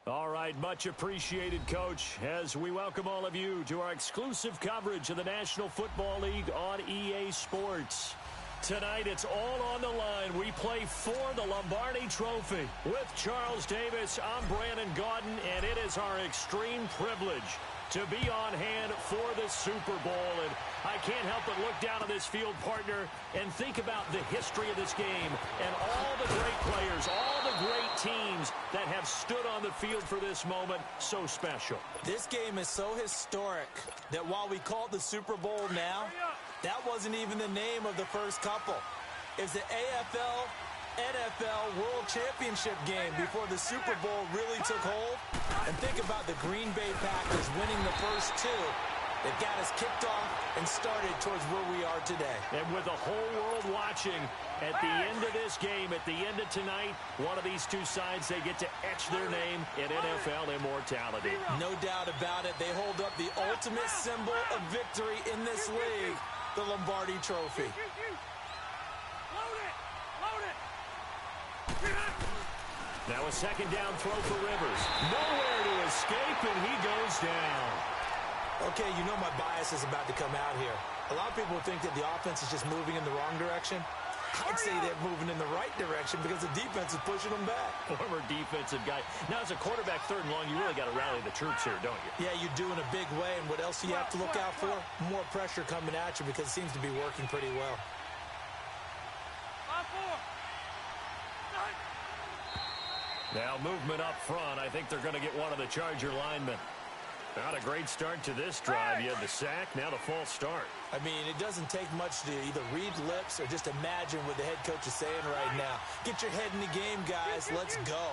All right, much appreciated, Coach, as we welcome all of you to our exclusive coverage of the National Football League on EA Sports. Tonight, it's all on the line. We play for the Lombardi Trophy. With Charles Davis, I'm Brandon Gaudin, and it is our extreme privilege to be on hand for the Super Bowl. And I can't help but look down at this field, partner, and think about the history of this game and all the great players, all the great teams that have stood on the field for this moment. So special. This game is so historic that while we call it the Super Bowl now, that wasn't even the name of the first couple. It's the AFL NFL World Championship game before the Super Bowl really took hold. And think about the Green Bay Packers winning the first two that got us kicked off and started towards where we are today. And with the whole world watching, at the end of this game, at the end of tonight, one of these two sides, they get to etch their name in NFL immortality. No doubt about it. They hold up the ultimate symbol of victory in this league, the Lombardi Trophy. Now a second down throw for Rivers. Nowhere to escape, and he goes down. Okay, you know my bias is about to come out here. A lot of people think that the offense is just moving in the wrong direction. I'd say they're moving in the right direction because the defense is pushing them back. Former defensive guy. Now, as a quarterback, 3rd and long, you really got to rally the troops here, don't you? Yeah, you do in a big way. And what else do you have to look out for? More pressure coming at you because it seems to be working pretty well. Now, movement up front. I think they're going to get one of the Charger linemen. Not a great start to this drive. You had the sack, now the false start. I mean, it doesn't take much to either read lips or just imagine what the head coach is saying right now. Get your head in the game, guys. Let's go.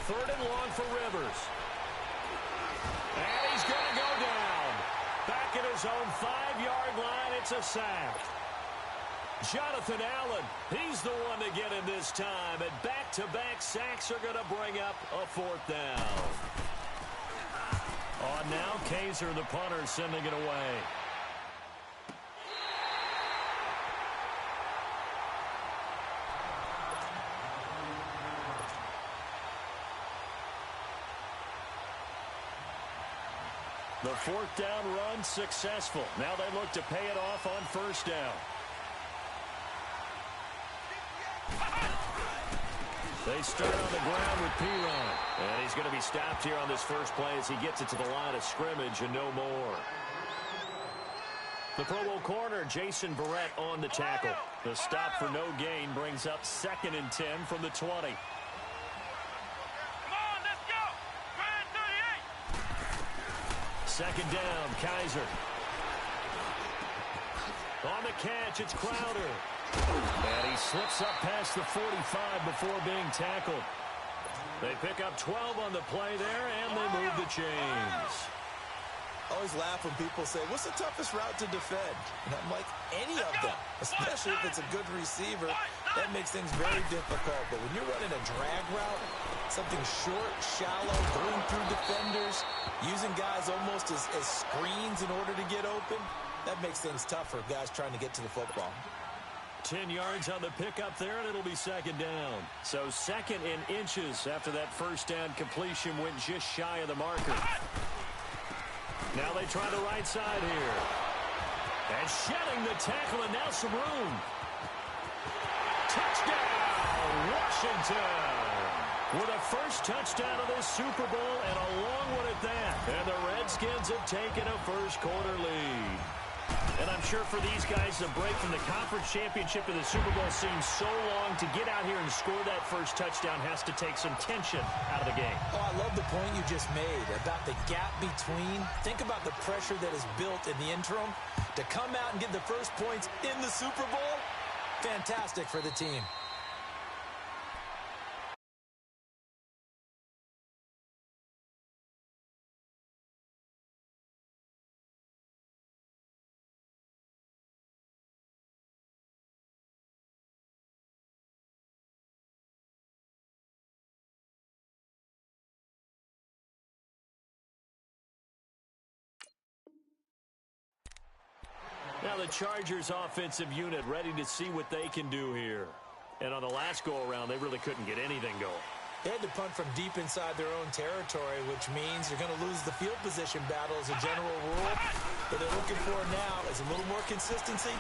Third and long for Rivers. And he's going to go down. Back at his own 5-yard line, it's a sack. Jonathan Allen, he's the one to get him this time. And back-to-back sacks are going to bring up a 4th down. On now, Kaiser, the punter, sending it away. The 4th down run successful. Now they look to pay it off on 1st down. They start on the ground with Piron. And he's going to be stopped here on this first play as he gets it to the line of scrimmage and no more. The Pro Bowl corner, Jason Verrett, on the tackle. The stop for no gain brings up 2nd and 10 from the 20. Second down, Kaiser. On the catch, it's Crowder. And he slips up past the 45 before being tackled. They pick up 12 on the play there, and they move the chains. I always laugh when people say, what's the toughest route to defend? And I'm like, any of them, especially if it's a good receiver. That makes things very difficult. But when you're running a drag route, something short, shallow, going through defenders, using guys almost as screens in order to get open, that makes things tough for guys trying to get to the football. 10 yards on the pickup there, and it'll be 2nd down. So 2nd in inches after that 1st down completion went just shy of the marker. Now they try the right side here. And shedding the tackle, and now some room. Touchdown, Washington! With a first touchdown of this Super Bowl, and a long one at that. And the Redskins have taken a first-quarter lead. And I'm sure for these guys, the break from the conference championship to the Super Bowl seems so long. To get out here and score that first touchdown has to take some tension out of the game. Oh, I love the point you just made about the gap between. Think about the pressure that is built in the interim. To come out and get the first points in the Super Bowl, fantastic for the team. Now the Chargers offensive unit ready to see what they can do here. And on the last go-around, they really couldn't get anything going. They had to punt from deep inside their own territory, which means you're going to lose the field position battle as a general rule. What they're looking for now is a little more consistency,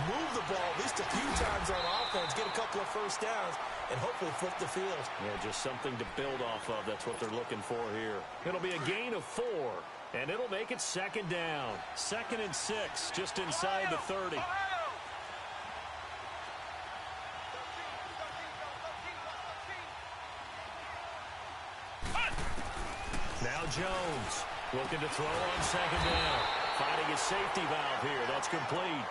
move the ball at least a few times on offense, get a couple of first downs, and hopefully flip the field. Yeah, just something to build off of. That's what they're looking for here. It'll be a gain of 4, and it'll make it second down. 2nd and 6, just inside the 30. Now Jones looking to throw on second down. Finding his safety valve here. That's complete.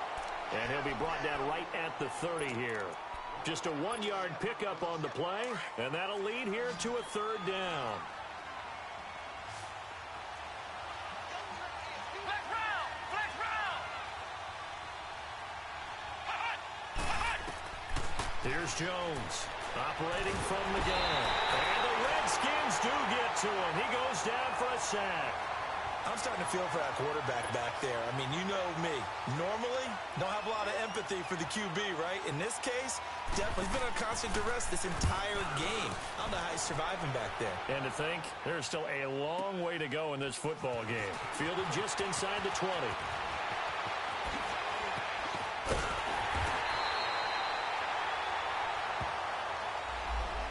And he'll be brought down right at the 30 here. Just a 1-yard pickup on the play, and that'll lead here to a 3rd down. Here's Jones operating from the gun. And the Redskins do get to him. He goes down for a sack. I'm starting to feel for that quarterback back there. I mean, you know me. Normally, don't have a lot of empathy for the QB, right? In this case, definitely he's been on constant duress this entire game. I don't know how he's surviving back there. And to think, there's still a long way to go in this football game. Fielded just inside the 20.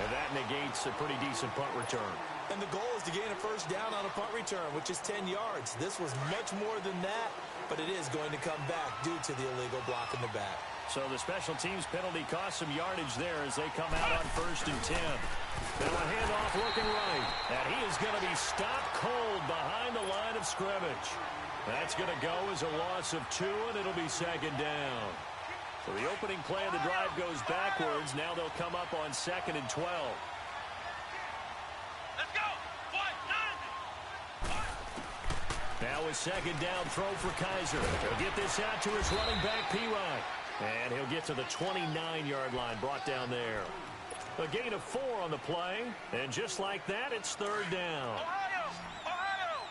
And that negates a pretty decent punt return. And the goal is to gain a first down on a punt return, which is 10 yards. This was much more than that, but it is going to come back due to the illegal block in the back. So the special teams penalty cost some yardage there as they come out on 1st and 10. Now a handoff looking right. And he is going to be stopped cold behind the line of scrimmage. That's going to go as a loss of 2, and it'll be second down. So the opening play of the drive goes backwards. Now they'll come up on 2nd and 12. Let's go! Now a second down throw for Kaiser. He'll get this out to his running back, P-Ryan. And he'll get to the 29-yard line, brought down there. A gain of 4 on the play. And just like that, it's 3rd down. Ohio! Ohio!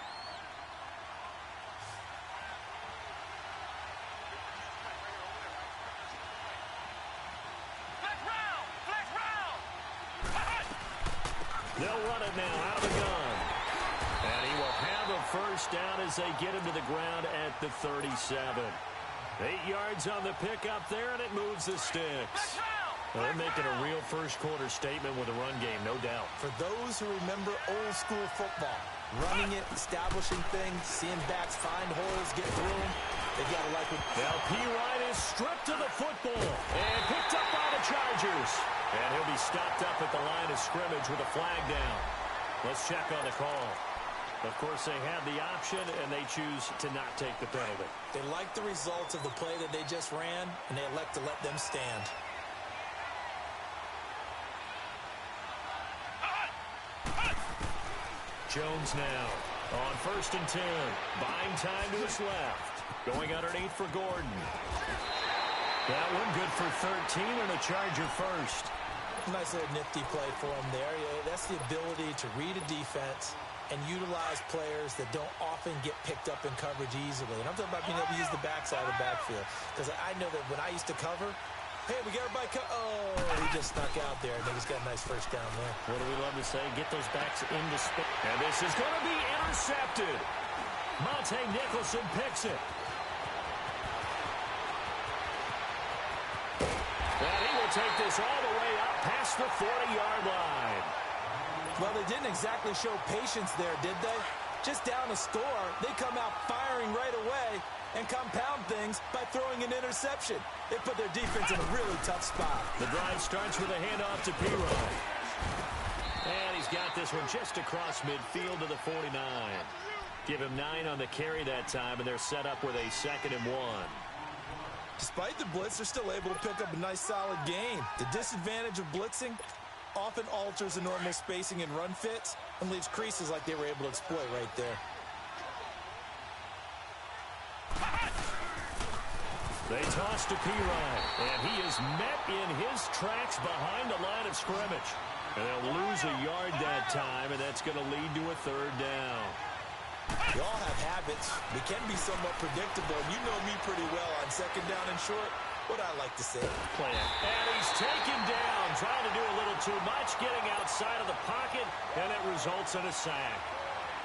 Flex round! Flex round! They'll run it now out of the gun. And he will have a first down as they get him to the ground at the 37. 8 yards on the pickup there, and it moves the sticks. Well, they're making a real first-quarter statement with a run game, no doubt. For those who remember old-school football, running it, establishing things, seeing backs find holes, get through them, they got to like it. Now P-Ryan is stripped to the football and picked up by the Chargers. And he'll be stopped up at the line of scrimmage with a flag down. Let's check on the call. Of course, they have the option, and they choose to not take the penalty. They like the results of the play that they just ran, and they elect to let them stand. Jones now on 1st and 10. Buying time to his left. Going underneath for Gordon. That one good for 13 and a Charger first. Nice little nifty play for him there. Yeah, that's the ability to read a defense and utilize players that don't often get picked up in coverage easily. And I'm talking about being able to use the backside of the backfield. Because I know that when I used to cover, hey, we got everybody oh, he just snuck out there. I think he's got a nice first down there. What do we love to say? Get those backs into space. And this is going to be intercepted. Monte Nicholson picks it. And he will take this all the way up past the 40-yard line. Well, they didn't exactly show patience there, did they? Just down a score, they come out firing right away and compound things by throwing an interception. They put their defense in a really tough spot. The drive starts with a handoff to P-Ryan. And he's got this one just across midfield to the 49. Give him 9 on the carry that time, and they're set up with a 2nd and 1. Despite the blitz, they're still able to pick up a nice, solid gain. The disadvantage of blitzing often alters the normal spacing and run fits and leaves creases like they were able to exploit right there. They toss to P-Ryan, and he is met in his tracks behind the line of scrimmage. And they'll lose a yard that time, and that's going to lead to a 3rd down. We all have habits. We can be somewhat predictable. You know me pretty well on second down and short. What I like to say. Play it. And he's taken down, trying to do a little too much, getting outside of the pocket, and it results in a sack.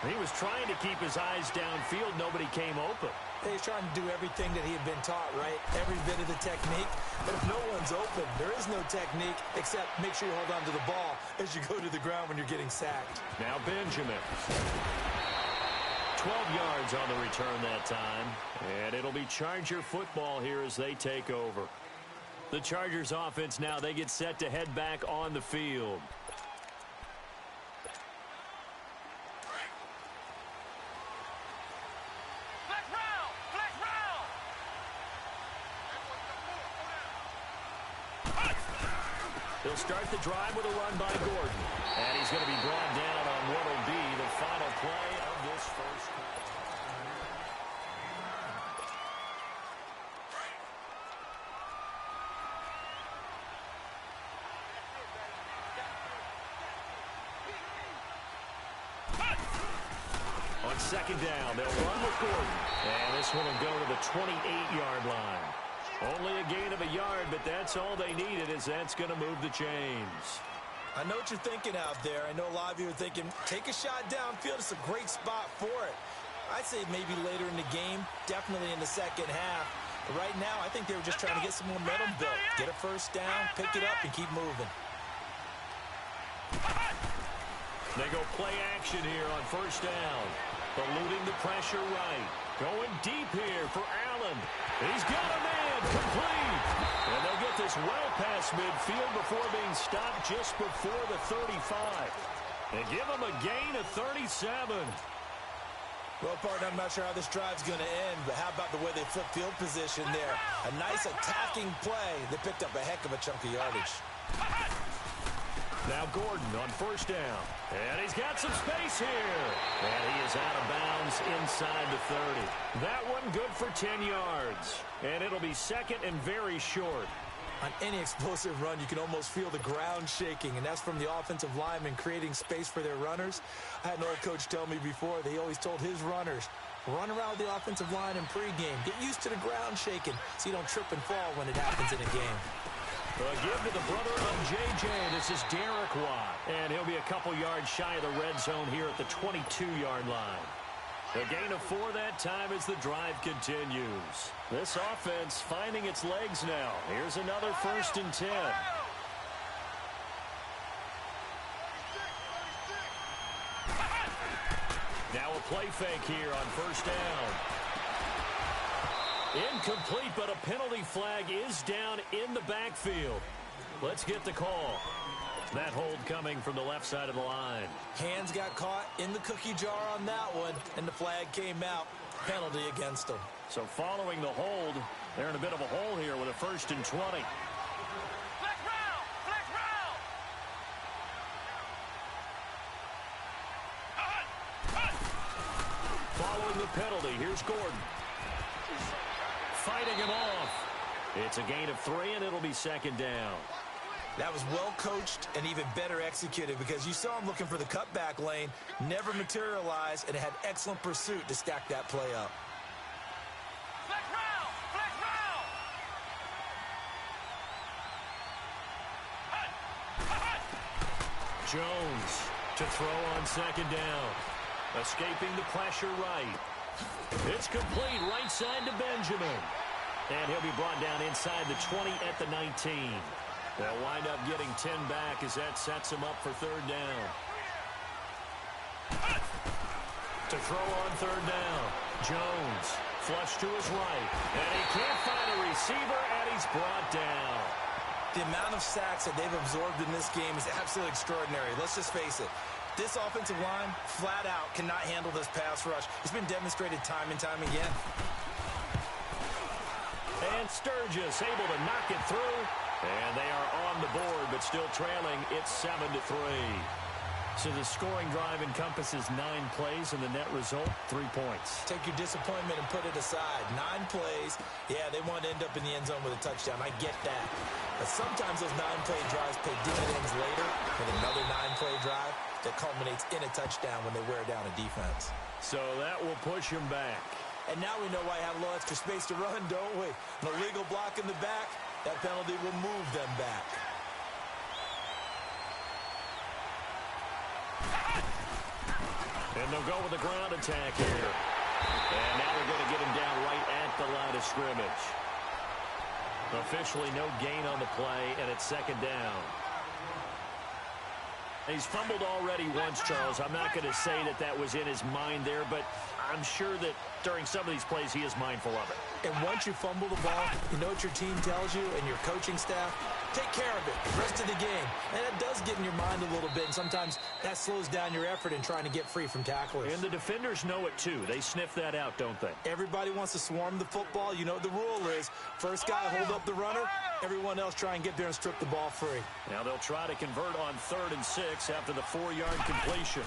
He was trying to keep his eyes downfield. Nobody came open. He's trying to do everything that he had been taught, right? Every bit of the technique. But if no one's open, there is no technique except make sure you hold on to the ball as you go to the ground when you're getting sacked. Now Benjamin. 12 yards on the return that time. And it'll be Charger football here as they take over. The Chargers offense now, they get set to head back on the field. He'll start the drive with a run by Gordon. And he's going to be brought down on what will be the final play of this first quarter. On second down, they'll run with Gordon. And this one will go to the 28-yard line. Only a gain of a yard, but that's all they needed, as that's going to move the chains. I know what you're thinking out there. I know a lot of you are thinking, take a shot downfield. It's a great spot for it. I'd say maybe later in the game, definitely in the second half. But right now, I think they were just trying to get some momentum built. Get a first down, pick it up, and keep moving. They go play action here on first down. Eluding the pressure right. Going deep here for Allen. He's got a man complete. And they'll get this well past midfield before being stopped just before the 35. And give them a gain of 37. Well, partner, I'm not sure how this drive's going to end, but how about the way they flip field position there? A nice attacking play. They picked up a heck of a chunk of yardage. Now Gordon on first down. And he's got some space here. And he is out of bounds inside the 30. That one good for 10 yards. And it'll be second and very short. On any explosive run, you can almost feel the ground shaking, and that's from the offensive linemen creating space for their runners. I had an old coach tell me before, they always told his runners, run around the offensive line in pregame. Get used to the ground shaking so you don't trip and fall when it happens in a game. A give to the brother of J.J. This is Derek Watt. And he'll be a couple yards shy of the red zone here at the 22-yard line. A gain of 4 that time as the drive continues. This offense finding its legs now. Here's another 1st and 10. Now a play fake here on first down. Incomplete, but a penalty flag is down in the backfield. Let's get the call. That hold coming from the left side of the line. Hands got caught in the cookie jar on that one, and the flag came out. Penalty against them. So following the hold, they're in a bit of a hole here with a 1st and 20. Flex round! Flex round! Following the penalty, here's Gordon. Fighting him off. It's a gain of 3, and it'll be second down. That was well coached and even better executed because you saw him looking for the cutback lane, never materialized, and had excellent pursuit to stack that play up. Flex round! Flex round! Jones to throw on second down. Escaping the pressure right. It's complete right side to Benjamin. And he'll be brought down inside the 20 at the 19. They'll wind up getting 10 back as that sets him up for third down. To throw on third down. Jones flush to his right. And he can't find a receiver, and he's brought down. The amount of sacks that they've absorbed in this game is absolutely extraordinary. Let's just face it. This offensive line, flat out, cannot handle this pass rush. It's been demonstrated time and time again. And Sturgis able to knock it through. And they are on the board, but still trailing. It's 7-3. So the scoring drive encompasses 9 plays, and the net result, 3 points. Take your disappointment and put it aside. 9 plays. Yeah, they want to end up in the end zone with a touchdown. I get that. But sometimes those 9-play drives pay dividends later with another 9-play drive that culminates in a touchdown when they wear down a defense. So that will push him back. And now we know why I have a little extra space to run, don't we? An illegal block in the back, that penalty will move them back. And they'll go with a ground attack here. And now they're going to get him down right at the line of scrimmage. Officially no gain on the play, and it's second down. He's fumbled already once, Charles. I'm not going to say that that was in his mind there, but I'm sure that during some of these plays he is mindful of it. And once you fumble the ball, you know what your team tells you and your coaching staff? Take care of it the rest of the game. And it does get in your mind a little bit, and sometimes that slows down your effort in trying to get free from tacklers. And the defenders know it too. They sniff that out, don't they? Everybody wants to swarm the football. You know what the rule is. First guy hold up the runner. Everyone else try and get there and strip the ball free. Now they'll try to convert on 3rd and 6 after the 4-yard completion.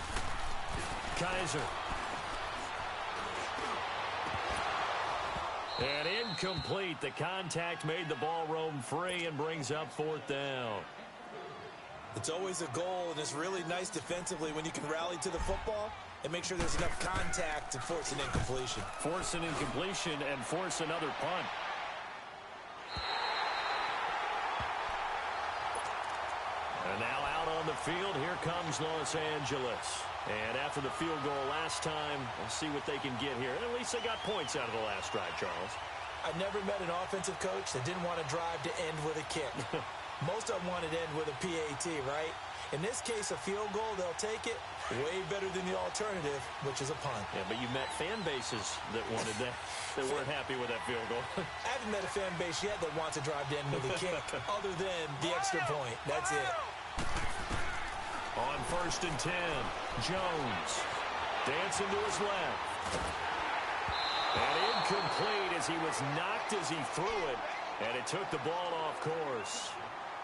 Kaiser. And incomplete. The contact made the ball roam free and brings up 4th down. It's always a goal, and it's really nice defensively when you can rally to the football and make sure there's enough contact to force an incompletion. Force an incompletion and force another punt. And now out on the field, here comes Los Angeles. And after the field goal last time, we'll see what they can get here. At least they got points out of the last drive, Charles. I've never met an offensive coach that didn't want to drive to end with a kick. Most of them wanted to end with a PAT, right? In this case, a field goal, they'll take it. Way better than the alternative, which is a punt. Yeah, but you met fan bases that wanted that, that weren't happy with that field goal. I haven't met a fan base yet that wants to drive to end with a kick, other than the extra point. That's it. On 1st and 10, Jones dancing to his left. And incomplete as he was knocked as he threw it, and it took the ball off course.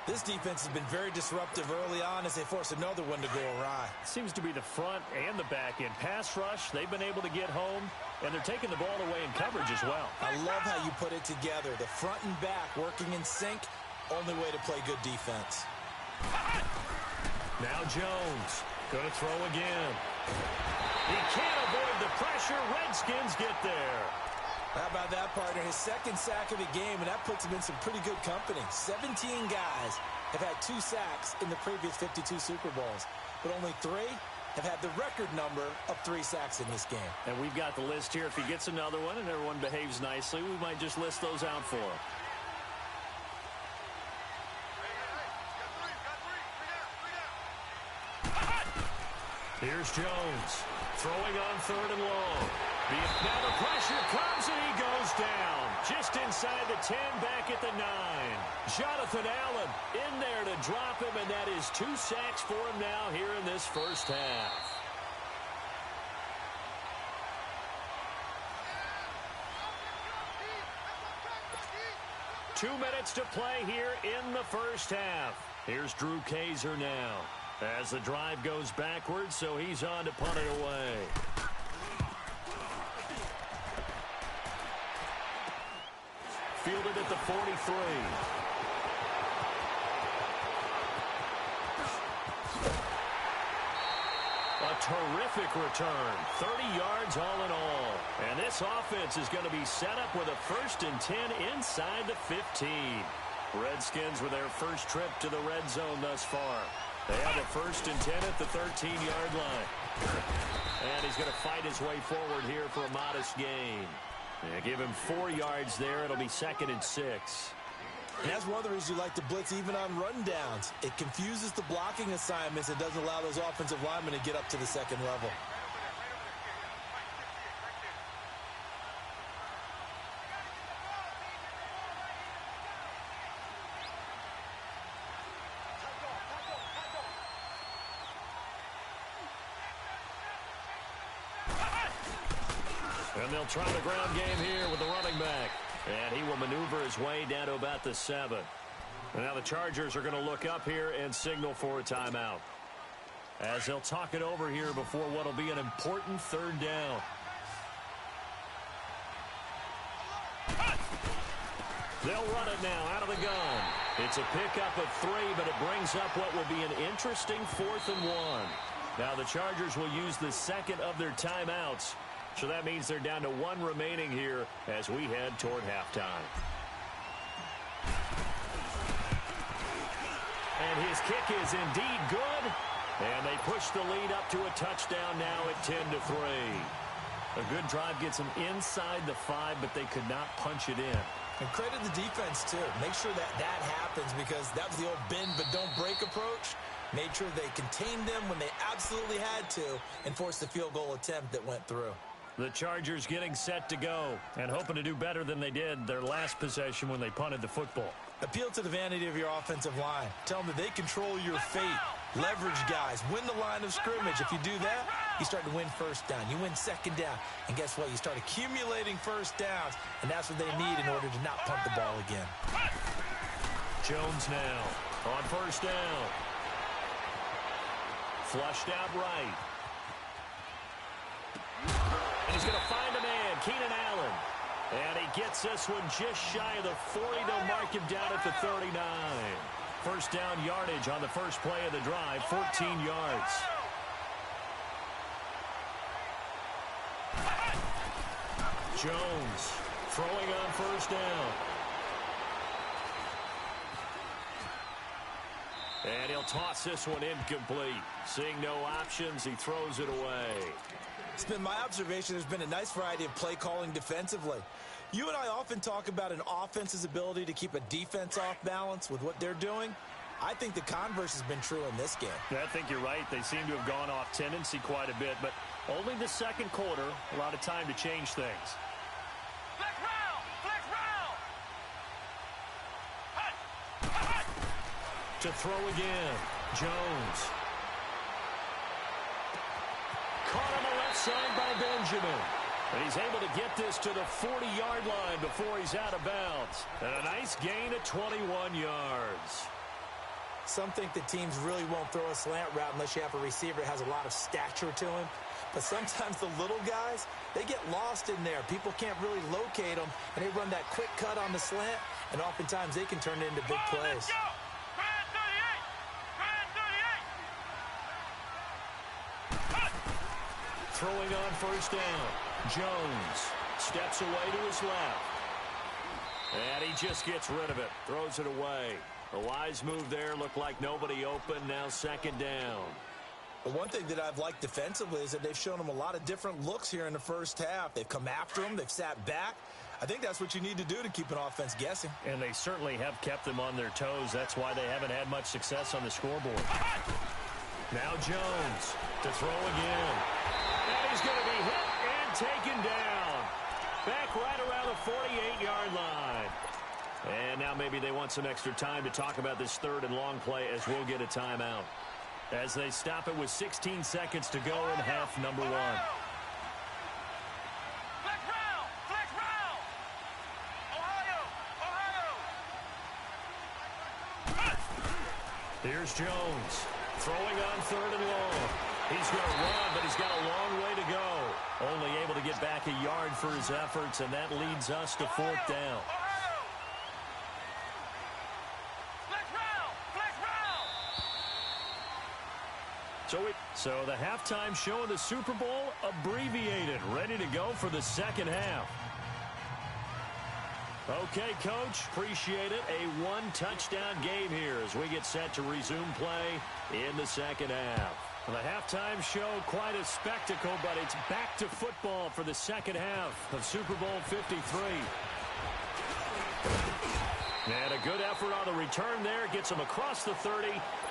This defense has been very disruptive early on as they force another one to go awry. Seems to be the front and the back end. Pass rush, they've been able to get home, and they're taking the ball away in coverage as well. I love how you put it together. The front and back working in sync, only way to play good defense. Now Jones, going to throw again. He can't avoid the pressure. Redskins get there. How about that, partner? His 2nd sack of the game, and that puts him in some pretty good company. 17 guys have had 2 sacks in the previous 52 Super Bowls, but only 3 have had the record number of 3 sacks in this game. And we've got the list here. If he gets another one and everyone behaves nicely, we might just list those out for him. Here's Jones, throwing on 3rd and long. Now the pressure comes and he goes down. Just inside the 10, back at the 9. Jonathan Allen in there to drop him, and that is 2 sacks for him now here in this first half. Two minutes to play here in the first half. Here's Drew Kaiser now. As the drive goes backwards, so he's on to punt it away. Fielded at the 43. A terrific return. 30 yards all in all. And this offense is going to be set up with a 1st and 10 inside the 15. Redskins with their first trip to the red zone thus far. They have a 1st and 10 at the 13-yard line. And he's going to fight his way forward here for a modest gain. Yeah, give him 4 yards there. It'll be 2nd and 6. And that's one of the reasons you like to blitz even on rundowns. It confuses the blocking assignments. It doesn't allow those offensive linemen to get up to the 2nd level. And they'll try the ground game here with the running back. And he will maneuver his way down to about the 7. And now the Chargers are going to look up here and signal for a timeout. as they'll talk it over here before what will be an important third down. They'll run it now out of the gun. It's a pickup of 3, but it brings up what will be an interesting 4th and 1. Now the Chargers will use the second of their timeouts. So that means they're down to 1 remaining here as we head toward halftime. And his kick is indeed good. And they push the lead up to a touchdown now at 10-3. A good drive gets them inside the 5, but they could not punch it in. And credit the defense, too. Make sure that happens because that was the old bend but don't break approach. Made sure they contained them when they absolutely had to and forced the field goal attempt that went through. The Chargers getting set to go and hoping to do better than they did their last possession when they punted the football. Appeal to the vanity of your offensive line. Tell them that they control your fate. Leverage guys. Win the line of scrimmage. If you do that, you start to win first down. You win second down. And guess what? You start accumulating first downs. And that's what they need in order to not punt the ball again. Jones now on first down. Flushed out right. And he's going to find a man, Keenan Allen. And he gets this one just shy of the 40. They'll mark him down at the 39. First down yardage on the first play of the drive, 14 yards. Jones throwing on first down. And he'll toss this one incomplete. Seeing no options, he throws it away. It's been my observation there's been a nice variety of play calling defensively. You and I often talk about an offense's ability to keep a defense off balance with what they're doing. I think the converse has been true in this game. I think you're right. They seem to have gone off tendency quite a bit, but only the second quarter, a lot of time to change things. Flex round! Flex round! To throw again, Jones. Caught on the left side by Benjamin. And he's able to get this to the 40-yard line before he's out of bounds. And a nice gain of 21 yards. Some think that teams really won't throw a slant route unless you have a receiver that has a lot of stature to him. But sometimes the little guys, they get lost in there. People can't really locate them, and they run that quick cut on the slant, and oftentimes they can turn it into big plays. Throwing on first down. Jones steps away to his left. And he just gets rid of it. Throws it away. A wise move there. Looked like nobody open. Now second down. The one thing that I've liked defensively is that they've shown them a lot of different looks here in the first half. They've come after them. They've sat back. I think that's what you need to do to keep an offense guessing. And they certainly have kept them on their toes. That's why they haven't had much success on the scoreboard. Now Jones to throw again. And he's going to be hit and taken down. Back right around the 48-yard line. And now maybe they want some extra time to talk about this third and long play as we'll get a timeout. As they stop it with 16 seconds to go in half number 1. Flex round! Flex round! Ohio! Here's Jones throwing on third and long. He's going to run, but he's got a long way to go. Only able to get back a yard for his efforts, and that leads us to fourth down. So the halftime show of the Super Bowl abbreviated, ready to go for the second half. Okay, Coach, appreciate it. A one-touchdown game here as we get set to resume play in the second half. The halftime show, quite a spectacle, but it's back to football for the second half of Super Bowl 53. And a good effort on the return there. Gets them across the 30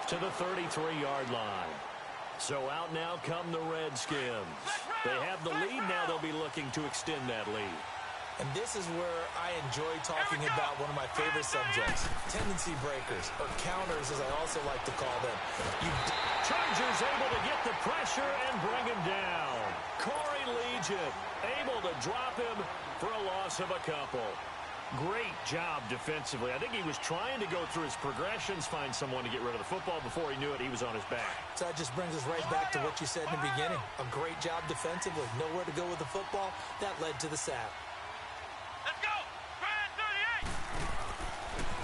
to the 33-yard line. So out now come the Redskins. They have the lead now. They'll be looking to extend that lead. And this is where I enjoy talking about one of my favorite subjects, tendency breakers, or counters as I also like to call them. Chargers able to get the pressure and bring him down. Corey Legion able to drop him for a loss of a couple. Great job defensively. I think he was trying to go through his progressions, find someone to get rid of the football. Before he knew it, he was on his back. So that just brings us right back to what you said in the beginning. A great job defensively. Nowhere to go with the football. That led to the sack. Let's go. Grand 38.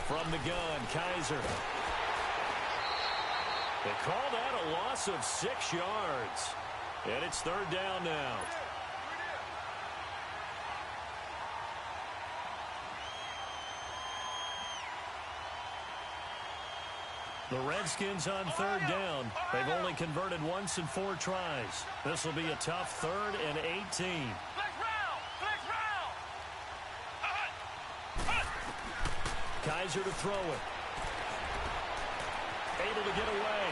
From the gun, Kaiser. They call that a loss of 6 yards. And it's third down now. The Redskins on third down. They've only converted once in 4 tries. This will be a tough 3rd and 18. Flex round. Flex round. Kaiser to throw it. Able to get away.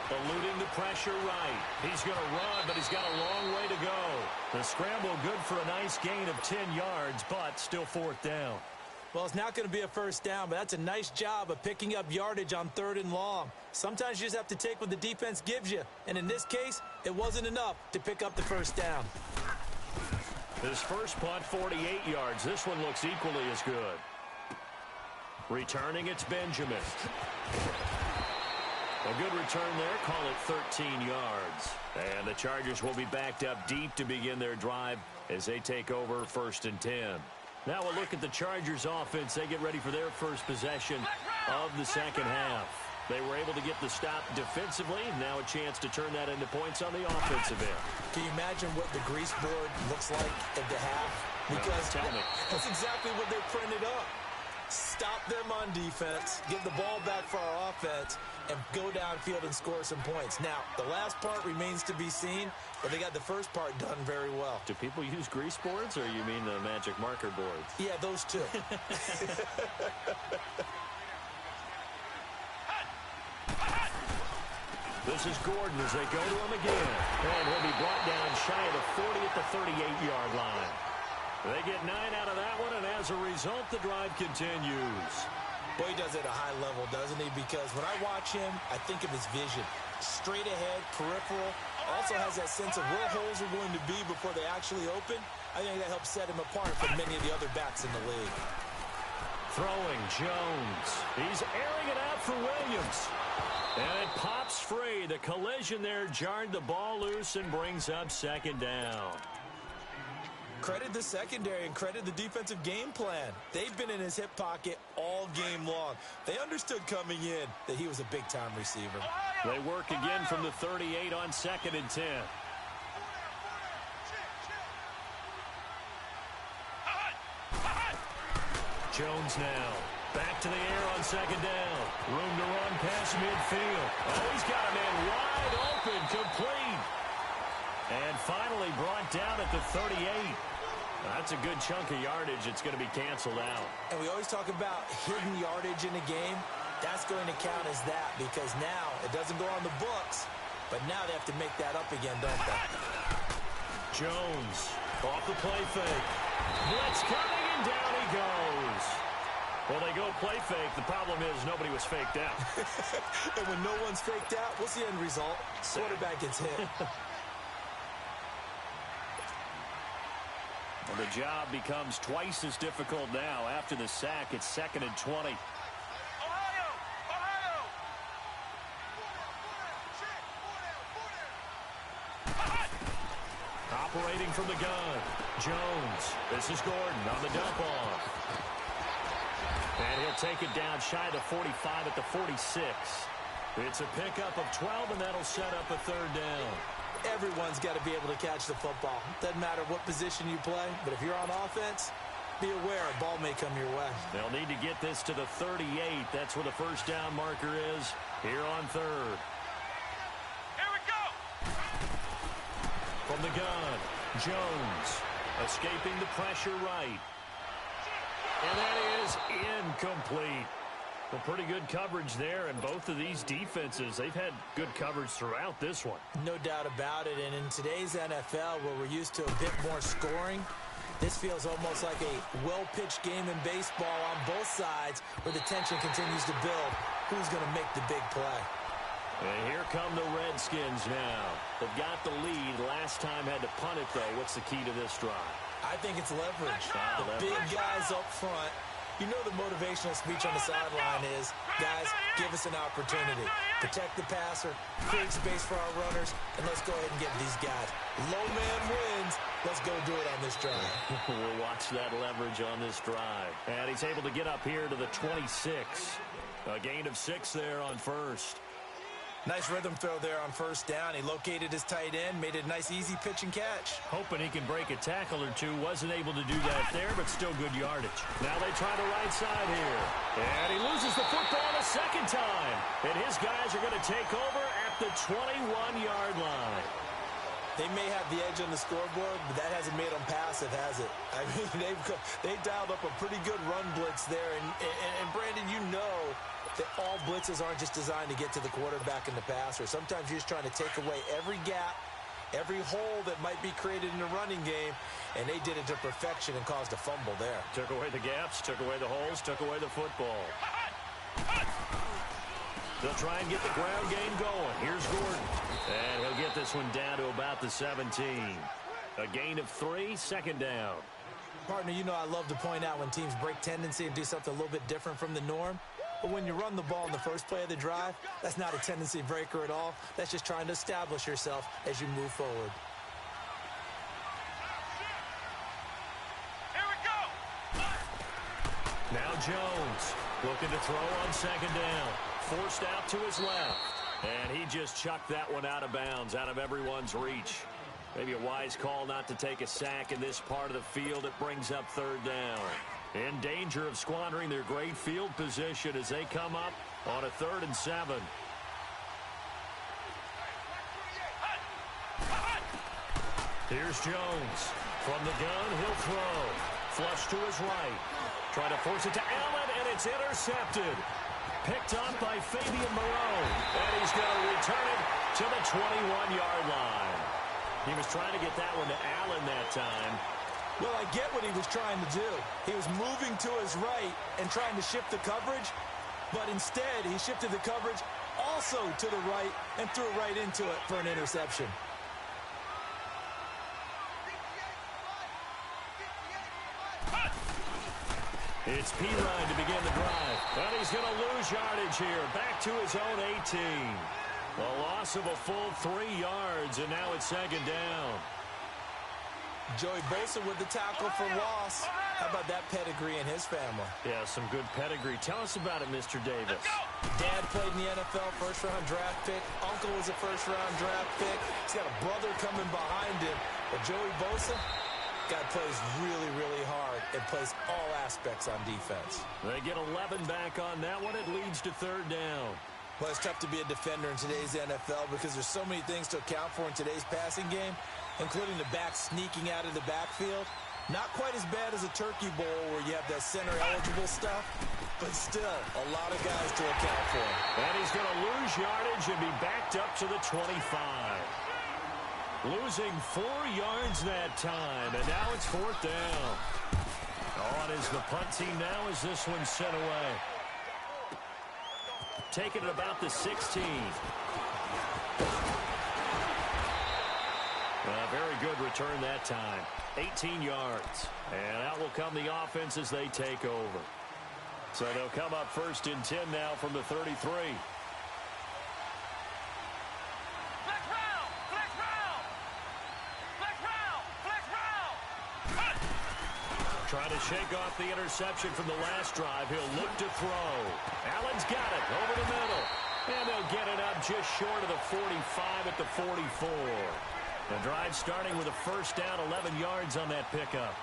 Eluding the pressure right. He's going to run, but he's got a long way to go. The scramble good for a nice gain of 10 yards, but still 4th down. Well, it's not going to be a first down, but that's a nice job of picking up yardage on 3rd and long. Sometimes you just have to take what the defense gives you. And in this case, it wasn't enough to pick up the first down. His first punt, 48 yards. This one looks equally as good. Returning, it's Benjamin. A good return there. Call it 13 yards. And the Chargers will be backed up deep to begin their drive as they take over 1st and 10. Now a look at the Chargers offense. They get ready for their first possession of the second half. They were able to get the stop defensively. Now a chance to turn that into points on the offensive end. Can you imagine what the grease board looks like at the half? Because tell me. That's exactly what they printed up. Stop them on defense, give the ball back for our offense, and go downfield and score some points. Now, the last part remains to be seen, but they got the first part done very well. Do people use grease boards, or you mean the magic marker boards? Yeah, those two. This is Gordon as they go to him again. And he'll be brought down shy of the 40 at the 38-yard line. They get 9 out of that one, and as a result, the drive continues. Boy, he does it at a high level, doesn't he? Because when I watch him, I think of his vision. Straight ahead, peripheral. Also has that sense of where holes are going to be before they actually open. I think that helps set him apart from many of the other backs in the league. Throwing, Jones. He's airing it out for Williams. And it pops free. The collision there jarred the ball loose and brings up 2nd down. Credit the secondary and credit the defensive game plan. They've been in his hip pocket all game long. They understood coming in that he was a big-time receiver. They work again from the 38 on 2nd and 10. Jones now. Back to the air on 2nd down. Room to run past midfield. Oh, he's got a man wide open, complete. And finally brought down at the 38. That's a good chunk of yardage. It's going to be canceled out. And we always talk about hidden yardage in a game. That's going to count as that because now it doesn't go on the books, but now they have to make that up again, don't they? Jones off the play fake. Blitz coming, and down he goes. Well, they go play fake. The problem is nobody was faked out. And when no one's faked out, what's the end result? Quarterback gets hit. Well, the job becomes twice as difficult now. After the sack, it's 2nd and 20. Operating from the gun, Jones. This is Gordon on the dump off. And he'll take it down shy of the 45 at the 46. It's a pickup of 12, and that'll set up a 3rd down. Everyone's got to be able to catch the football. Doesn't matter what position you play, but if you're on offense, be aware a ball may come your way. They'll need to get this to the 38. That's where the 1st down marker is here on 3rd. Here we go. From the gun, Jones escaping the pressure right. And that is incomplete. Well, pretty good coverage there, and both of these defenses, they've had good coverage throughout this one. No doubt about it, and in today's NFL, where we're used to a bit more scoring, this feels almost like a well-pitched game in baseball on both sides, where the tension continues to build. Who's going to make the big play? And here come the Redskins now. They've got the lead. Last time had to punt it, though. What's the key to this drive? I think it's leverage. The big guys up front. You know the motivational speech on the sideline is, guys, give us an opportunity. Protect the passer, create space for our runners, and let's go ahead and get these guys. Low man wins. Let's go do it on this drive. We'll watch that leverage on this drive. And he's able to get up here to the 26. A gain of 6 there on first. Nice rhythm throw there on first down. He located his tight end, made it a nice, easy pitch and catch. Hoping he can break a tackle or two. Wasn't able to do that there, but still good yardage. Now they try the right side here. And he loses the football a second time. And his guys are going to take over at the 21-yard line. They may have the edge on the scoreboard, but that hasn't made them passive, has it? I mean, they've dialed up a pretty good run blitz there. And Brandon, you know that all blitzes aren't just designed to get to the quarterback and the passer. Sometimes you're just trying to take away every gap, every hole that might be created in the running game, and they did it to perfection and caused a fumble there. Took away the gaps, took away the holes, took away the football. They'll try and get the ground game going. Here's Gordon. And he'll get this one down to about the 17. A gain of 3, second down. Partner, you know I love to point out when teams break tendency and do something a little bit different from the norm. But when you run the ball in the first play of the drive, that's not a tendency breaker at all. That's just trying to establish yourself as you move forward. Here we go. Now Jones looking to throw on second down. Forced out to his left. And he just chucked that one out of bounds, out of everyone's reach. Maybe a wise call not to take a sack in this part of the field. It brings up third down. In danger of squandering their great field position as they come up on a 3rd and 7. Here's Jones. From the gun, he'll throw. Flush to his right. Trying to force it to Allen, and it's intercepted. Picked up by Fabian Moreau. And he's going to return it to the 21-yard line. He was trying to get that one to Allen that time. Well, I get what he was trying to do. He was moving to his right and trying to shift the coverage, but instead he shifted the coverage also to the right and threw right into it for an interception. It's Pirine to begin the drive. And he's going to lose yardage here. Back to his own 18. A loss of a full 3 yards, and now it's second down. Joey Bosa with the tackle for loss. How about that pedigree in his family? Yeah, some good pedigree. Tell us about it, Mr. Davis. Dad played in the NFL, first-round draft pick. Uncle was a first-round draft pick. He's got a brother coming behind him. But Joey Bosa, guy plays really, really hard and plays all aspects on defense. They get 11 back on that one. It leads to third down. Well, it's tough to be a defender in today's NFL because there's so many things to account for in today's passing game, including the back sneaking out of the backfield. Not quite as bad as a turkey bowl where you have that center-eligible stuff, but still a lot of guys to account for. And he's going to lose yardage and be backed up to the 25. Losing 4 yards that time, and now it's fourth down. On is the punt team now as this one's sent away. Taking it about the 16. A very good return that time. 18 yards. And out will come the offense as they take over. So they'll come up first and 10 now from the 33. Trying to shake off the interception from the last drive. He'll look to throw. Allen's got it over the middle. And they'll get it up just short of the 45 at the 44. The drive starting with a first down, 11 yards on that pickup.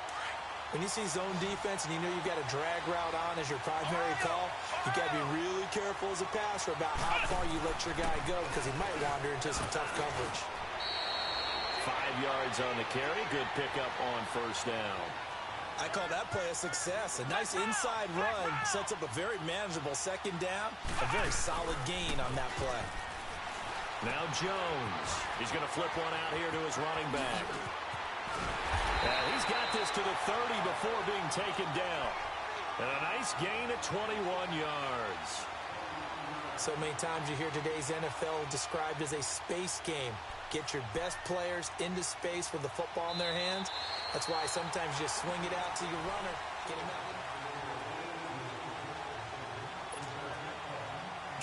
When you see zone defense and you know you've got a drag route on as your primary call, you got to be really careful as a passer about how far you let your guy go because he might wander into some tough coverage. 5 yards on the carry. Good pickup on first down. I call that play a success. A nice inside run sets up a very manageable second down. A very solid gain on that play. Now Jones. He's going to flip one out here to his running back. And he's got this to the 30 before being taken down. And a nice gain at 21 yards. So many times you hear today's NFL described as a space game. Get your best players into space with the football in their hands. That's why sometimes you just swing it out to your runner. Get him out.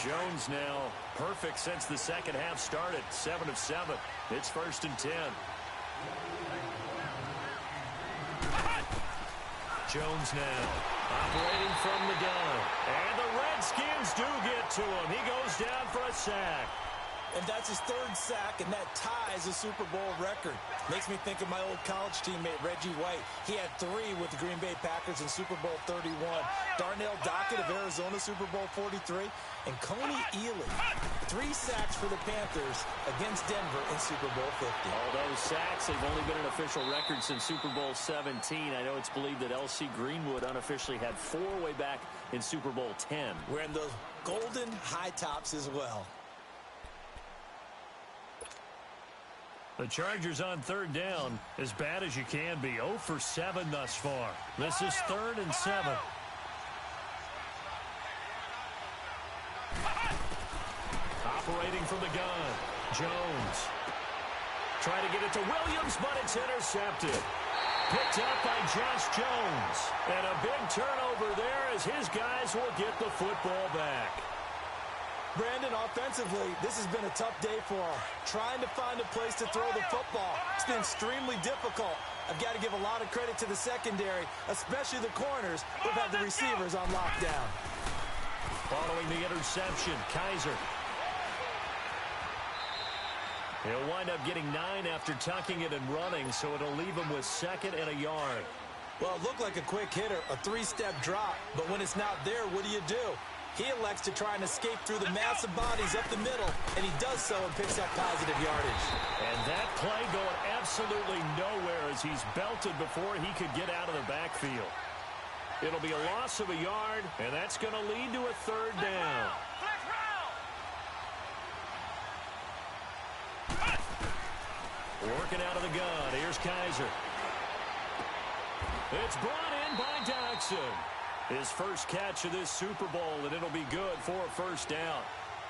Jones now perfect since the second half started. 7 of 7. It's 1st and 10. Jones now operating from the gun. And the Redskins do get to him. He goes down for a sack. And that's his 3rd sack, and that ties a Super Bowl record. Makes me think of my old college teammate, Reggie White. He had 3 with the Green Bay Packers in Super Bowl 31. Darnell Dockett of Arizona, Super Bowl 43. And Coney Ealy, 3 sacks for the Panthers against Denver in Super Bowl 50. All those sacks, they've only been an official record since Super Bowl 17. I know it's believed that L.C. Greenwood unofficially had 4 way back in Super Bowl 10. Wearing those golden high tops as well. The Chargers on 3rd down, as bad as you can be. 0 for 7 thus far. This is 3rd and 7. Operating from the gun, Jones. Trying to get it to Williams, but it's intercepted. Picked up by Josh Jones. And a big turnover there as his guys will get the football back. Brandon, offensively, this has been a tough day for him. Trying to find a place to throw the football. It's been extremely difficult. I've got to give a lot of credit to the secondary, especially the corners who've had the receivers on lockdown. Following the interception, Kaiser. He'll wind up getting 9 after tucking it and running, so it'll leave him with 2nd and a yard. Well, it looked like a quick hitter, a 3-step drop, but when it's not there, what do? He elects to try and escape through the massive bodies up the middle, and he does so and picks up positive yardage. And that play going absolutely nowhere as he's belted before he could get out of the backfield. It'll be a loss of a yard, and that's going to lead to a 3rd down. Working out of the gun. Here's Kaiser. It's brought in by Doxson. His first catch of this Super Bowl, and it'll be good for a 1st down.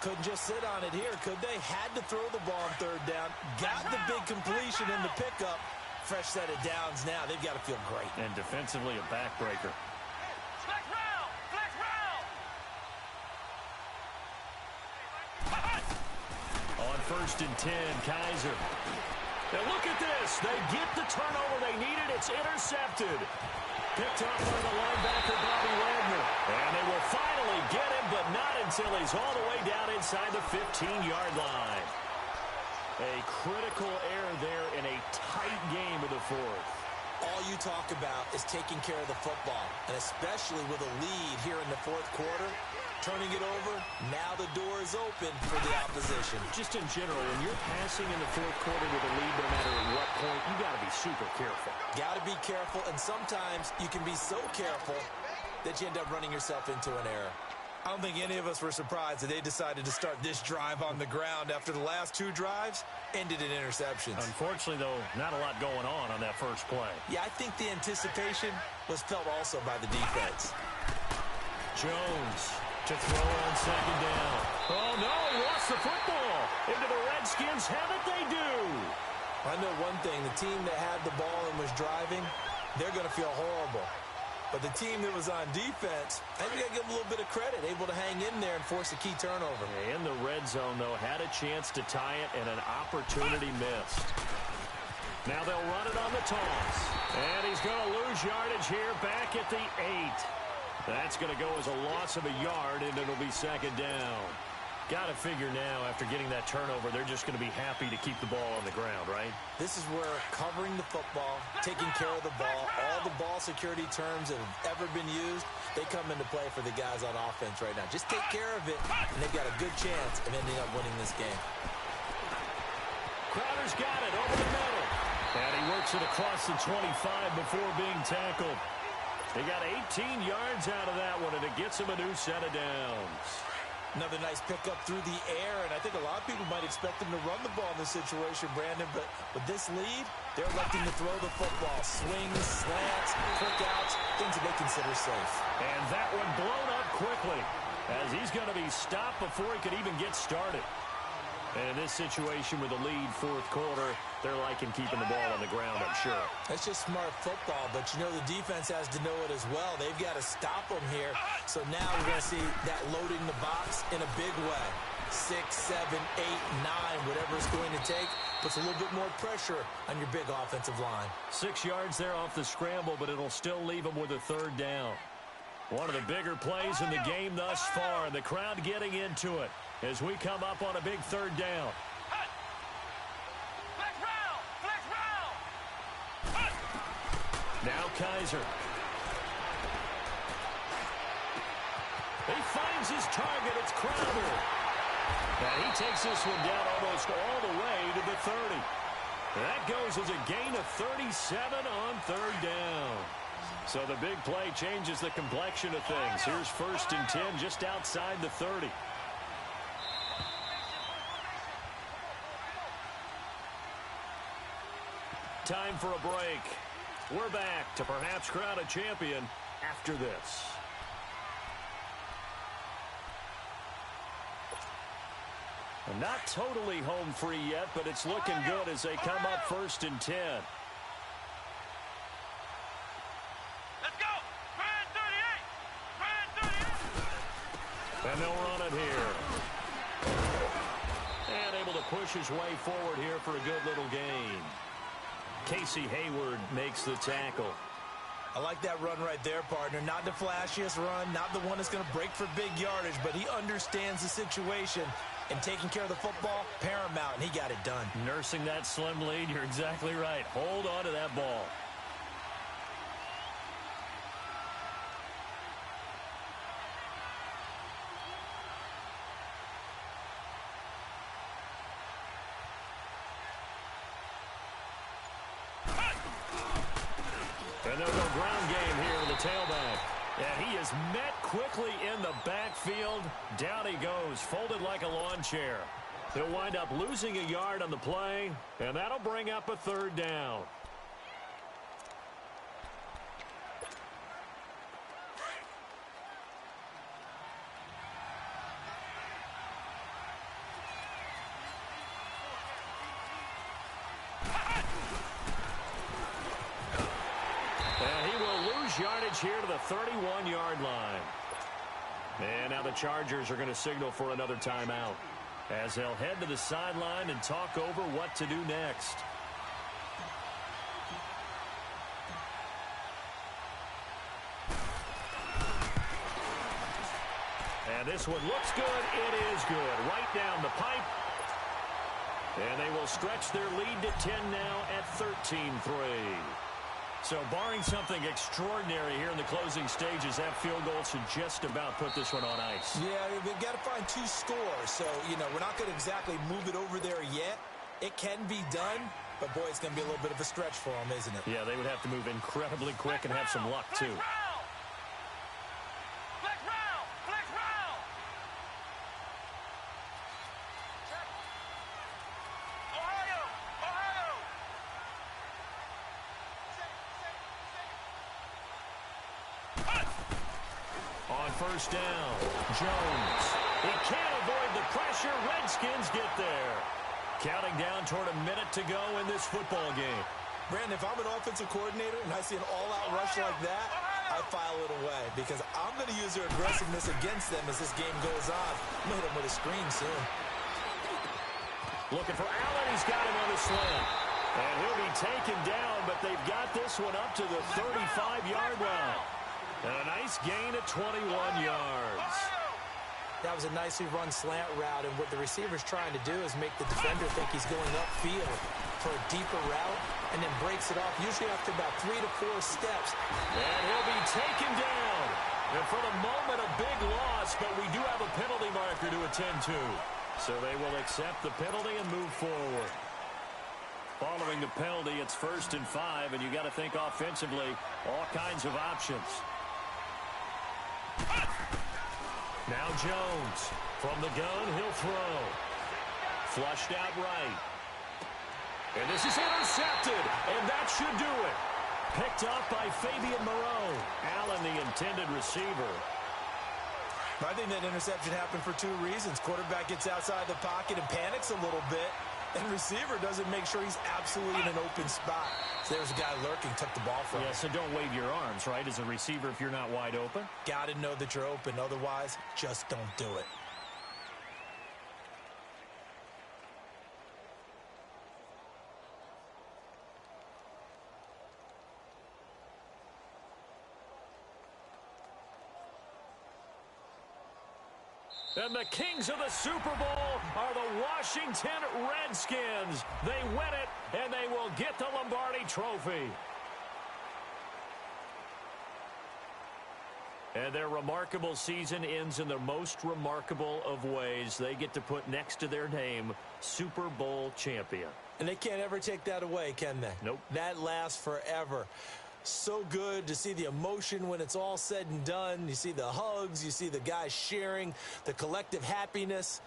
Couldn't just sit on it here, could they? Had to throw the ball on 3rd down. Got the big completion in the pickup. Fresh set of downs now. They've got to feel great. And defensively, a backbreaker. Flex round! Flex round! On 1st and 10, Kaiser. Now look at this. They get the turnover they needed. It's intercepted. Picked up by the linebacker, Bobby Wagner. And they will finally get him, but not until he's all the way down inside the 15-yard line. A critical error there in a tight game of the 4th. All you talk about is taking care of the football, and especially with a lead here in the 4th quarter. Turning it over, now the door is open for the opposition. Just in general, when you're passing in the 4th quarter with a lead, no matter at what point, you got to be super careful. Got to be careful, and sometimes you can be so careful that you end up running yourself into an error. I don't think any of us were surprised that they decided to start this drive on the ground after the last 2 drives ended in interceptions. Unfortunately, though, not a lot going on that first play. Yeah, I think the anticipation was felt also by the defense. Jones to throw on 2nd down. Oh, no, he lost the football. Into the Redskins, have it they do. I know one thing, the team that had the ball and was driving, they're going to feel horrible. But the team that was on defense, I think I give them a little bit of credit, able to hang in there and force a key turnover. In the red zone, though, had a chance to tie it and an opportunity missed. Now they'll run it on the toss. And he's going to lose yardage here back at the 8. That's going to go as a loss of a yard, and it'll be 2nd down. Got to figure now, after getting that turnover, they're just going to be happy to keep the ball on the ground, right? This is where covering the football, taking care of the ball, all the ball security terms that have ever been used, they come into play for the guys on offense right now. Just take care of it, and they've got a good chance of ending up winning this game. Crowder's got it over the middle. And he works it across the 25 before being tackled. They got 18 yards out of that one, and it gets him a new set of downs. Another nice pickup through the air, and I think a lot of people might expect him to run the ball in this situation, Brandon, but with this lead, they're electing to throw the football. Swings, slants, quick outs, things that they consider safe. And that one blown up quickly. as he's going to be stopped before he could even get started. And in this situation with the lead fourth quarter, they're liking keeping the ball on the ground, I'm sure. That's just smart football, but you know the defense has to know it as well. They've got to stop them here. So now we're going to see that loading the box in a big way. 6, 7, 8, 9, whatever it's going to take, puts a little bit more pressure on your big offensive line. 6 yards there off the scramble, but it'll still leave them with a third down. One of the bigger plays in the game thus far, and the crowd getting into it as we come up on a big third down. Now Kaiser. He finds his target. It's Crowder. And he takes this one down almost all the way to the 30. That goes as a gain of 37 on third down. So the big play changes the complexion of things. Here's 1st and 10 just outside the 30. Time for a break. We're back to perhaps crown a champion after this. Not totally home free yet, but it's looking good as they come up 1st and 10. Let's go! Grand 38! And they'll run it here. And able to push his way forward here for a good little gain. Casey Hayward makes the tackle. I like that run right there, partner. Not the flashiest run, not the one that's going to break for big yardage, but he understands the situation. And taking care of the football, paramount, and he got it done. Nursing that slim lead, you're exactly right. Hold on to that ball. And they'll go ground game here with the tailback. And he is met quickly in the backfield. Down he goes, folded like a lawn chair. He'll wind up losing a yard on the play, and that'll bring up a third down. Yardage here to the 31-yard line. And now the Chargers are going to signal for another timeout as they'll head to the sideline and talk over what to do next. And this one looks good. It is good. Right down the pipe. And they will stretch their lead to 10 now at 13-3. So barring something extraordinary here in the closing stages, that field goal should just about put this one on ice. Yeah, they've got to find 2 scores. So, you know, we're not going to exactly move it over there yet. It can be done, but, boy, it's going to be a little bit of a stretch for them, isn't it? Yeah, they would have to move incredibly quick and have some luck, too. First down, Jones. He can't avoid the pressure. Redskins get there. Counting down toward a minute to go in this football game. Brandon, if I'm an offensive coordinator and I see an all-out rush like that, I file it away because I'm going to use their aggressiveness against them as this game goes on. I'm going to hit them with a screen soon. Looking for Allen. He's got him on the slant. And he'll be taken down, but they've got this one up to the 35-yard line. And a nice gain of 21 yards. That was a nicely run slant route, and what the receiver's trying to do is make the defender think he's going upfield for a deeper route, and then breaks it off, usually after about 3 to 4 steps. And he'll be taken down. And for the moment, a big loss, but we do have a penalty marker to attend to. So they will accept the penalty and move forward. Following the penalty, it's 1st and 5, and you got to think offensively, all kinds of options. Now Jones. From the gun, he'll throw. Flushed out right. And this is intercepted, and that should do it. Picked up by Fabian Moreau. Allen, the intended receiver. I think that interception happened for two reasons. Quarterback gets outside the pocket and panics a little bit, and receiver doesn't make sure he's absolutely in an open spot. So there's a guy lurking, took the ball from him. Yeah, so don't wave your arms, right, as a receiver if you're not wide open. Got to know that you're open. Otherwise, just don't do it. And the kings of the Super Bowl are the Washington Redskins. They win it, and they will get the Lombardi Trophy. And their remarkable season ends in the most remarkable of ways. They get to put next to their name, Super Bowl champion. And they can't ever take that away, can they? Nope. That lasts forever. So good to see the emotion when it's all said and done. You see the hugs, you see the guys sharing, the collective happiness.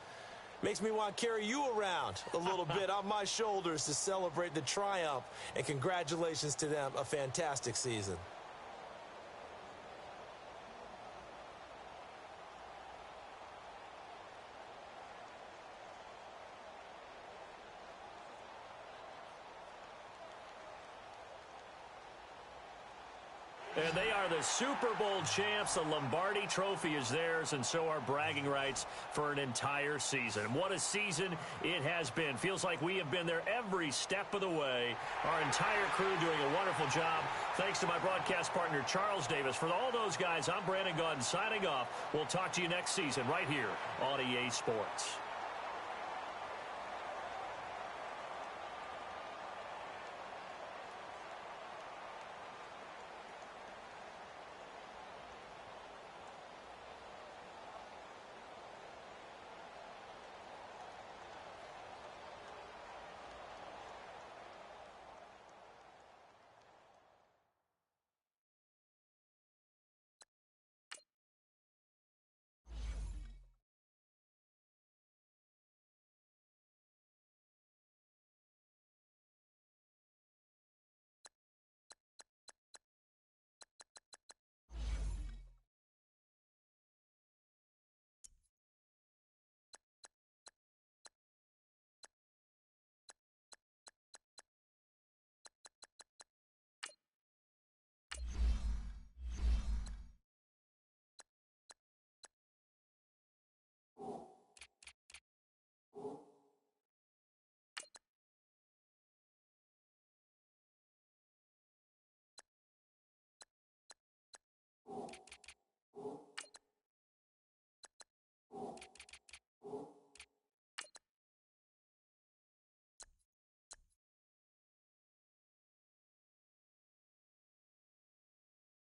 Makes me want to carry you around a little bit on my shoulders to celebrate the triumph. And congratulations to them, a fantastic season. And they are the Super Bowl champs. The Lombardi Trophy is theirs, and so are bragging rights for an entire season. What a season it has been. Feels like we have been there every step of the way. Our entire crew doing a wonderful job. Thanks to my broadcast partner, Charles Davis. For all those guys, I'm Brandon Gaudin signing off. We'll talk to you next season right here on EA Sports.